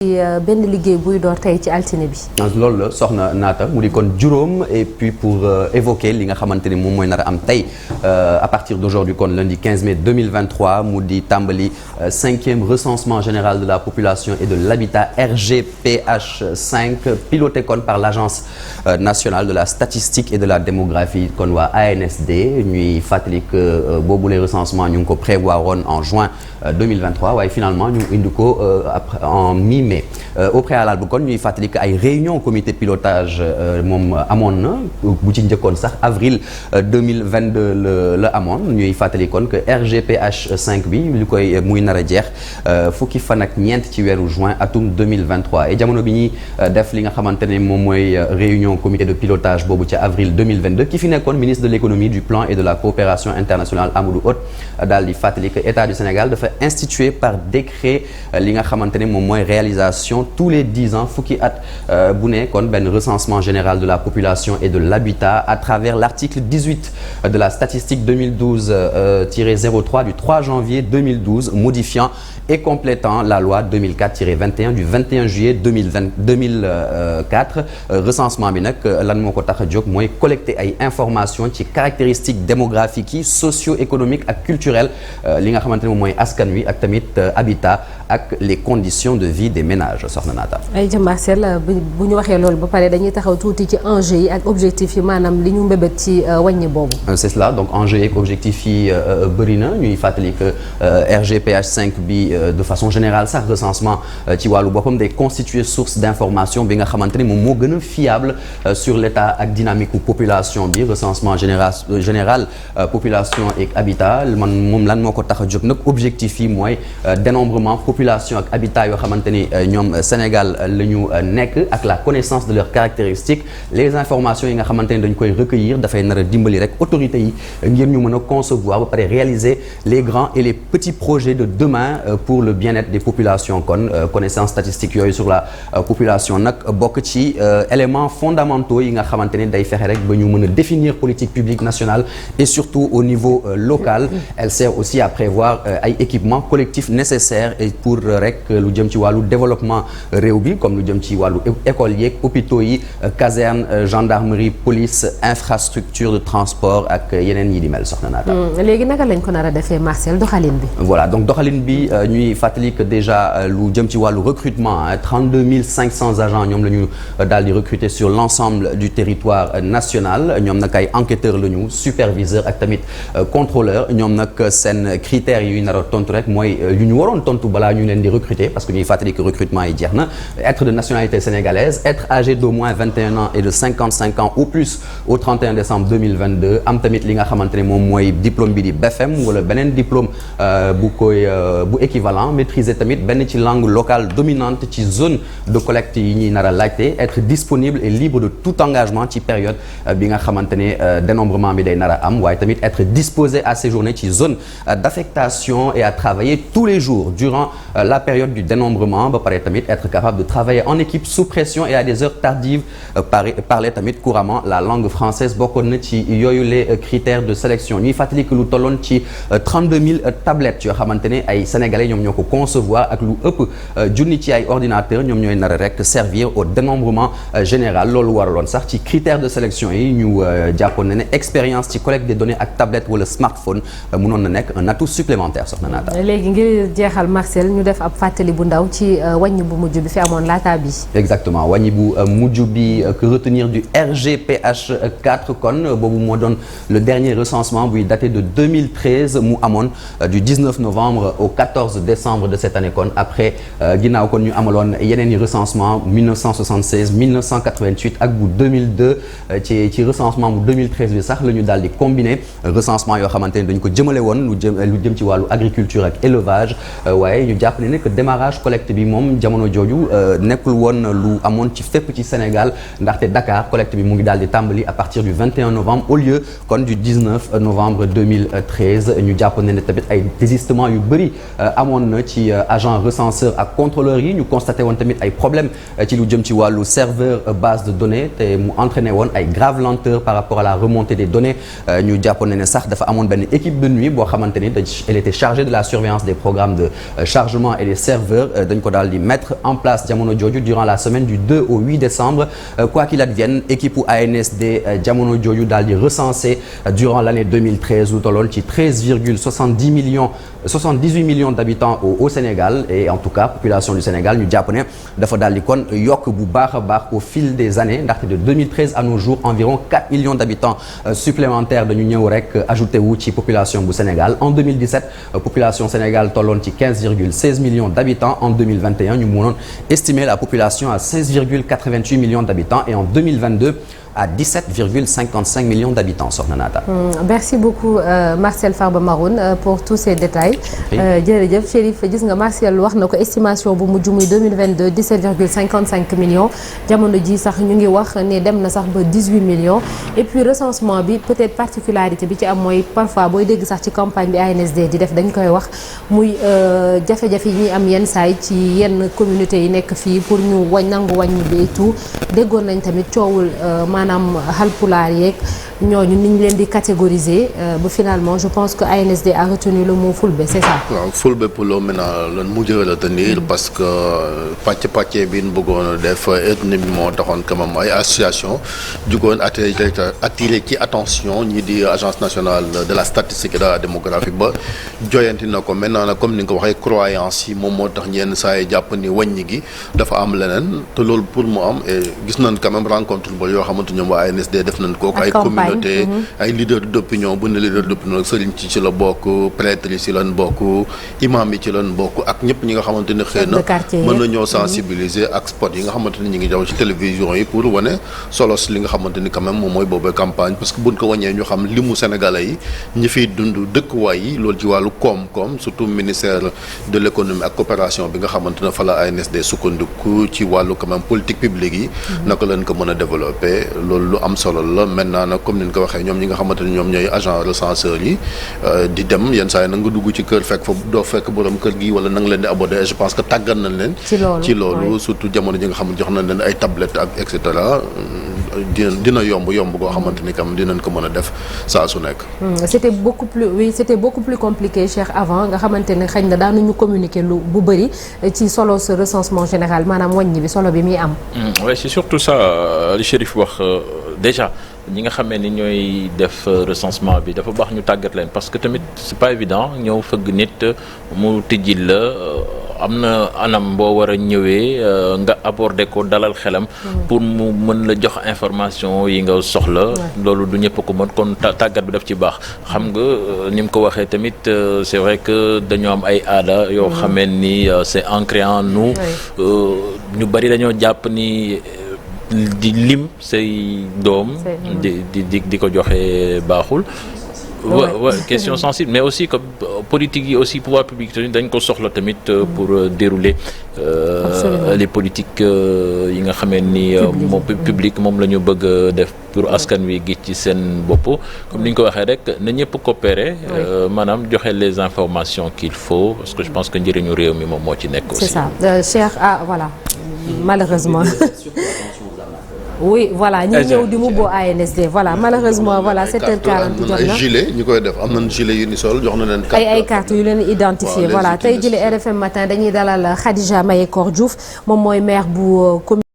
benn liggéey buy door tey ci altine bi. loolu la soxna naata mu di kon juróom et puis pour évoquer li nga xamante ni moom mooy nar a am tey à partir d'aujourd'hui kon lundi 15 mai 2023 mu di tàmbali 5e recensement général de la population et de l'habitat RGPH 5 piloté kon par l'agence nationale de la statistique et de la démographie kon waa ANSD ñuy fàttali que boobule recensement ñu ngi ko prévoir woon en juin 2023 waaye finalement ñu indi ko en mi-mai au préalable kon ñuy fàttali que ay réunion comité pilotage moom amoon na bu ci njëkkoon sax avril 2022 la amoon ñuy fàttali kon que RGPH 5 bi li koy muy nar a jeex fukki fan ak ñeent ci weeru juin atum 2023 et jamono bi ñuy def li nga xamante ne moom mooy réunion comité de pilotage boobu ca avril 2022 ki fi nekkoon ministre de l'économie du plan et de la coopération internationale Amadou Hott daal di fàttali que état du Sénégal dafa institué par décret li nga xamante ne moom mooy réalisation tous les 10 ans fukki at bu ne kon benn recensement général de la population et de l'habitat à travers l'article 18 de la statistique 2012-03 du 3 janvier 2012 modifiant et complétant la loi 2004-21 du 21 juillet 2004 recensement bi nag lan moo ko tax a jóg mooy collecter ay informations ci caractéristiques démographiques yi socio-économiques ak culturelles li nga xamante ne moom mooy askan wi ak tamit habitat ak les conditions de vie des ménages soxna Naata. ay jëm Marcel bu ñu waxee loolu ba pare dañuy taxaw tuuti ci enjeux yi ak objectifs yi maanaam li ñu mbébét ci wàññi boobu. c'est cela donc enjeux yi ak objectifs yi bëri na ñuy fàttali que RGPH 5 bi de façon générale sax recensement ci wàllu boppam day constituer source d'information bi nga xamante ne moom moo gën a fiable sur l'état ak dynamique u population bi recensement général population et habitat moom lan moo ko tax a jóg nag objectif yi mooy dénombrement population ak habitat yoo xamante ni ñoom Sénégal la ñu nekk ak la connaissance de leurs caractéristiques les informations yi nga xamante ni dañ koy recueillir dafay nar a dimbali rek autorités yi ngir ñu mën a concevoir ba pare réaliser les grands et les petits projets de demain pour le bien-être des populations kon connaissance statistique yooyu sur la population nag bokk ci éléments fondamentaux yi nga xamante ni day fexe rek ba ñu mën a définir politique publique nationale et surtout au niveau local elle sert aussi à prévoir ay équipements collectifs nécessaires et pour rek lu jëm ci wàllu développement réew bi comme lu jëm ci wàllu école yeeg hôpitaux yi caserne gendarmerie police infrastructure de transport ak yeneen yi di mel soxna naata. léegi naka lañ ko nar a defee Marcel doxalin bi. voilà donc doxalin bi ñuy fàttali que déjà lu jëm ci wàllu recrutement 32 500 agents ñoom la ñu daal di recruter sur l'ensemble du territoire national ñoom nag ay enquêteurs la ñu superviseurs ak tamit contrôleurs ñoom nag seen critères yuy nar a tontu rek mooy yu ñu waroon tontu balaa ñu leen di recruter parce que ñuy fàttali que recrutement yi jeex na être de nationalité sénégalaise être âgé d'au moins 21 ans et de 55 ans ou plus au 31 décembre 2022 am tamit li nga xamante ne moom mooy diplôme bi di BFM wala beneen diplôme bu équivalent maîtriser tamit benn ci langue locale dominante ci zone de collecte yi ñuy nar a laajte être disponible et libre de tout engagement ci période bi nga xamante ne dénombrement bi day nar a am waaye tamit être disposé à séjourner ci zone d'affectation et à travailler tous les jours durant la période du dénombrement ba pare tamit être capable de travailler en équipe sous pression et à des heures tardives parler tamit couramment la langue française bokkoon na ci yooyu les critères de sélection ñuy fàttali que lu tolloon ci 32 000 tablettes yoo xamante ne ay sénégalais ñoom ñoo ko concevoir ak lu ëpp junni ci ay ordinateurs ñoom ñooy nar a rek servir au dénombrement général loolu waraloon sax ci critères de sélection yi ñu jàppoon na ne expérience ci collecte des données ak tablette wala smartphone mënoon na nekk un atout supplémentaire soxna Naata. léegi ngir jeexal Marcel ñu def ab fàttali bu ndaw ci wàññi bu mujj bi fi amoon laata bi. exactement wàññi bu mujj bi que retenir du RGPH 4 kon boobu moo doon le dernier recensement buy daté de 2013 mu amoon du 19 novembre au 14 décembre de cette année kon après ginnaaw kon ñu amaloon yeneen i recensement 1976 1988 ak bu 2002 ci recensement bu 2013 bi sax la ñu daal di combiner recensement yoo xamante ne dañu ko jëmale woon lu jëm ci wàllu agriculture ak élevage waaye ñu jàpp ne que démarrage collecte bi moom jamono jooju nekkul woon lu amoon ci fépp ci Sénégal ndaxte Dakar collecte bi mu ngi daal di tàmbali à partir du 21 novembre au lieu kon du 19 novembre 2013 ñu jàpp ne tamit ay désistement yu bëri amoon na ci agent recenseur ak contrôleurs yi ñu constaté woon tamit ay problèmes ci lu jëm ci wàllu serveur base de données te mu entraîné woon ay graves lenteurs par rapport à la remontée des données ñu jàppoon ne sax dafa amoon benn équipe de nuit boo xamante ni elle était chargée de la surveillance des programmes de chargement l'hébergement et les serveurs dañ ko daal di mettre en place jamono jooju durant la semaine du 2 au 8 décembre quoi qu'il advienne équipe u ANSD jamono jooju daal di recenser durant l'année 2013 lu tolloon ci 13,78 millions d'habitants au Sénégal et en tout cas population du Sénégal ñu jàpp ne dafa daal di kon yokk bu baax a baax au fil des années ndaxte de 2013 à nos jours environ 4 millions d'habitants supplémentaires dañu ñëw rek ajouté wu ci population bu Sénégal en 2017 population Sénégal tolloon ci 15,16 millions d'habitants en 2021 ñu mënoon estimer la population à 16,88 millions d'habitants et en 2022 à 17,55 millions d'habitants soxna Naata. Merci beaucoup Martial Farba Maroun pour tous ces détails. jërëjëf Chérif gis nga Martial wax na ko estimation bu mujj muy 2022 17,55 millions jamono ji sax ñu ngi wax ne dem na sax ba 18 millions et puis recensement bi peut-être particularité bi ci am mooy parfois booy dégg sax ci campagne bi ANSD di def dañ koy wax muy jafe-jafe yi ñuy am yenn saay ci yenn communautés yi nekk fii pour ñu nangu wàññi bi et tout déggoon nañ tamit coowul maanaam halpulaar yeeg ñooñu ni ñu leen di catégoriser ba finalement je pense que ANSD a retenu le mot fulbe c'est ça. waaw fulbe pour le maintenant lan mujj retenir parce que pàcc bi ñu bëggoon a def ethnie bi moo taxoon quand même ay association jugoon attiré ci attention ñi di agence nationale de la statistique et de la démographie ba joyanti na ko maintenant nag comme ni nga ko waxee croyance yi moom moo tax ñenn saa yi jàpp ni wàññi gi dafa am leneen te loolu pour mu am et gis nañ quand même rencontre ba yoo xamante ñoom waa ANSD def nañ ko ay communauté ay leader d'opinion bu ne leader d'opinion sëriñ ci la bokk prêtre yi ci lañ bokk imam yi ci lañ bokk ak ñëpp ñi nga xamante ne xëy na mën na ñoo sensibiliser ak spot yi nga xamante ne ñi ngi jaw ci télévision yi pour wane solos li nga xamante ni quand même moom mooy boobu campagne parce que buñ ko wàññee ñu xam limu sénégalais yi ñi fiy dund dëkkuwaay yi loolu ci wàllu koom-koom surtout ministère de l'économie ak coopération bi nga xamante ne fa la ANSD sukkandiku ci wàllu quand même politique publique yi naka lañ ko mën a développer loolu lu am solo la maintenant nag comme ni ñu ko waxee ñoom ñi nga xamante ne ñoom ñooy agent recenseurs yi di dem yenn saa yi nag nga dugg ci kër fekk fa doo fekk borom kër gi wala na nga leen di aborder je pense que tàggat nañ leen ci loolu surtout jamono ji nga xam ne jox nañ leen ay tablettes ak et cetera dina yomb goo xamante ni kam dinañ ko mën a def saa su nekk. c'était beaucoup plus compliqué Cheikh avant nga xamante ne xëy na daanuñu communiquer lu bu bëri ci solo ce recensement général maanaam wàññi bi solo bi muy am. oui c'est surtout ça li Chérif wax déjà ñi nga xamee ni ñooy def recensement bi dafa baax ñu tàggat leen parce que tamit c'est pas évident ñëw fëgg nit mu tijjil la. am na anam boo war a ñëwee nga aborder ko dalal xelam pour mu mën la jox information yi nga soxla loolu du ñëpp ko mën kon tàggat bi daf ci baax xam nga ni mu ko waxee tamit c'est vrai que dañoo am ay aada yoo xamee ni c'est ancré en nous ñu bari dañoo jàpp ni di lim say doom di ko joxe baaxul question sensible mais aussi comme politique yi aussi pouvoir public dañ ko soxla tamit pour dérouler les politiques yi nga xamee ni moom public moom la ñu bëgg def pour askan wi gis ci seen bopp comme ni ñu ko waxee rek na ñëpp coopérer maanaam joxe les informations qu'il faut parce que je pense que njëriñu réew mi moom moo ci nekk aussi. c'est ça Cheikh voilà malheureusement. oui voilà ñi ñëw di mu boo ANSD voilà malheureusement voilà 7h40 jot na ay gilet ñi koy def am nañ gilet yu ni sol jox na leen ay cartes yu leen identifié voilà tey jëlee RFM matin dañuy dalal Khadija Mayekor Diouf moom mooy maire bu commune